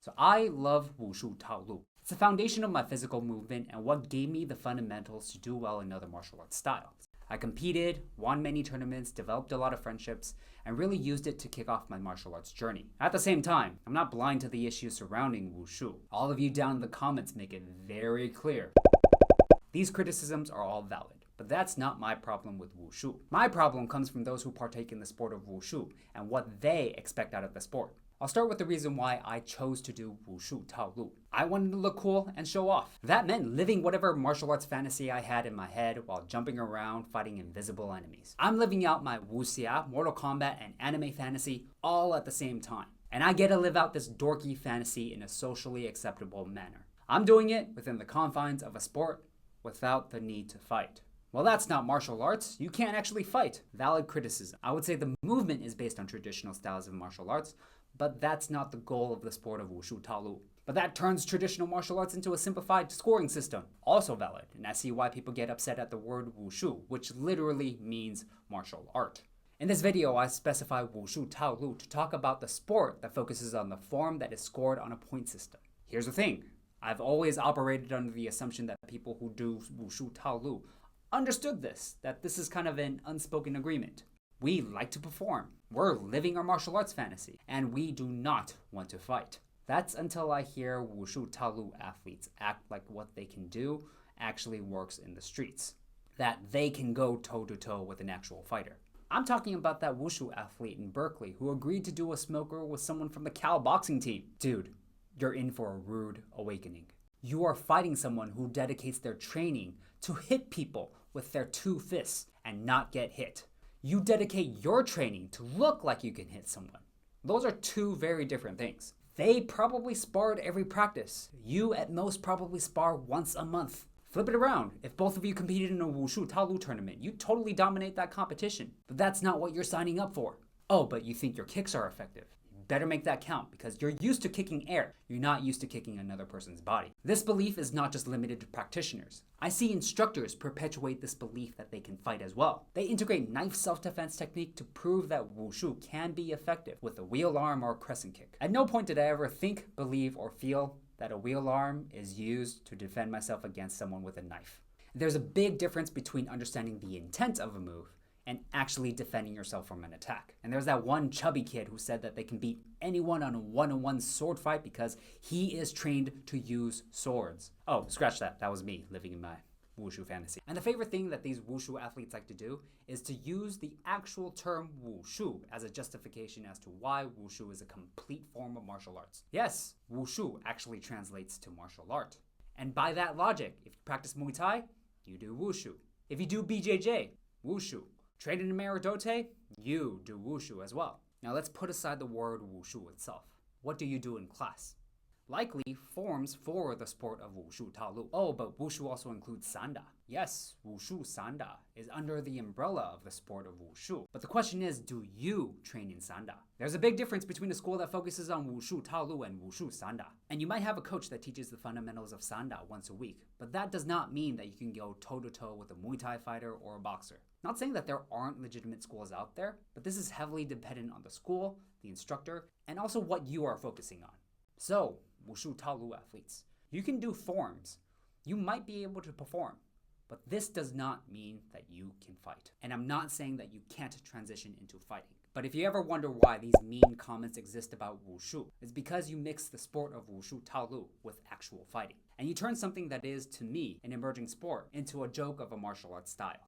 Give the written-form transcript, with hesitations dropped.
So I love Wushu Taolu. It's the foundation of my physical movement and what gave me the fundamentals to do well in other martial arts styles. I competed, won many tournaments, developed a lot of friendships, and really used it to kick off my martial arts journey. At the same time, I'm not blind to the issues surrounding Wushu. All of you down in the comments make it very clear. These criticisms are all valid, but that's not my problem with Wushu. My problem comes from those who partake in the sport of Wushu and what they expect out of the sport. I'll start with the reason why I chose to do Wushu Taolu. I wanted to look cool and show off. That meant living whatever martial arts fantasy I had in my head while jumping around fighting invisible enemies. I'm living out my wuxia, Mortal Kombat, and anime fantasy all at the same time. And I get to live out this dorky fantasy in a socially acceptable manner. I'm doing it within the confines of a sport without the need to fight. Well, that's not martial arts. You can't actually fight. Valid criticism. I would say the movement is based on traditional styles of martial arts, but that's not the goal of the sport of Wushu Taolu. But that turns traditional martial arts into a simplified scoring system. Also valid, and I see why people get upset at the word Wushu, which literally means martial art. In this video, I specify Wushu Taolu to talk about the sport that focuses on the form that is scored on a point system. Here's the thing. I've always operated under the assumption that people who do Wushu Taolu understood this, that this is kind of an unspoken agreement. We like to perform. We're living our martial arts fantasy, and we do not want to fight. That's until I hear Wushu Taolu athletes act like what they can do actually works in the streets. That they can go toe-to-toe with an actual fighter. I'm talking about that Wushu athlete in Berkeley who agreed to do a smoker with someone from the Cal boxing team. Dude, you're in for a rude awakening. You are fighting someone who dedicates their training to hit people with their two fists and not get hit. You dedicate your training to look like you can hit someone. Those are two very different things. They probably sparred every practice. You at most probably spar once a month. Flip it around. If both of you competed in a Wushu Taolu tournament, you totally dominate that competition. But that's not what you're signing up for. Oh, but you think your kicks are effective. Better make that count because you're used to kicking air. You're not used to kicking another person's body. This belief is not just limited to practitioners. I see instructors perpetuate this belief that they can fight as well. They integrate knife self-defense technique to prove that Wushu can be effective with a wheel arm or a crescent kick. At no point did I ever think, believe, or feel that a wheel arm is used to defend myself against someone with a knife. There's a big difference between understanding the intent of a move and actually defending yourself from an attack. And there's that one chubby kid who said that they can beat anyone on a one-on-one sword fight because he is trained to use swords. Oh, scratch that. That was me living in my Wushu fantasy. And the favorite thing that these Wushu athletes like to do is to use the actual term Wushu as a justification as to why Wushu is a complete form of martial arts. Yes, Wushu actually translates to martial art. And by that logic, if you practice Muay Thai, you do Wushu. If you do BJJ, Wushu. Train in Meridote, you do Wushu as well. Now let's put aside the word Wushu itself. What do you do in class? Likely forms for the sport of Wushu Taolu. Oh, but Wushu also includes Sanda. Yes, Wushu Sanda is under the umbrella of the sport of Wushu. But the question is, do you train in Sanda? There's a big difference between a school that focuses on Wushu Taolu and Wushu Sanda. And you might have a coach that teaches the fundamentals of Sanda once a week, but that does not mean that you can go toe-to-toe with a Muay Thai fighter or a boxer. Not saying that there aren't legitimate schools out there, but this is heavily dependent on the school, the instructor, and also what you are focusing on. So, Wushu Taolu athletes, you can do forms. You might be able to perform, but this does not mean that you can fight. And I'm not saying that you can't transition into fighting. But if you ever wonder why these mean comments exist about Wushu, it's because you mix the sport of Wushu Taolu with actual fighting. And you turn something that is, to me, an emerging sport into a joke of a martial arts style.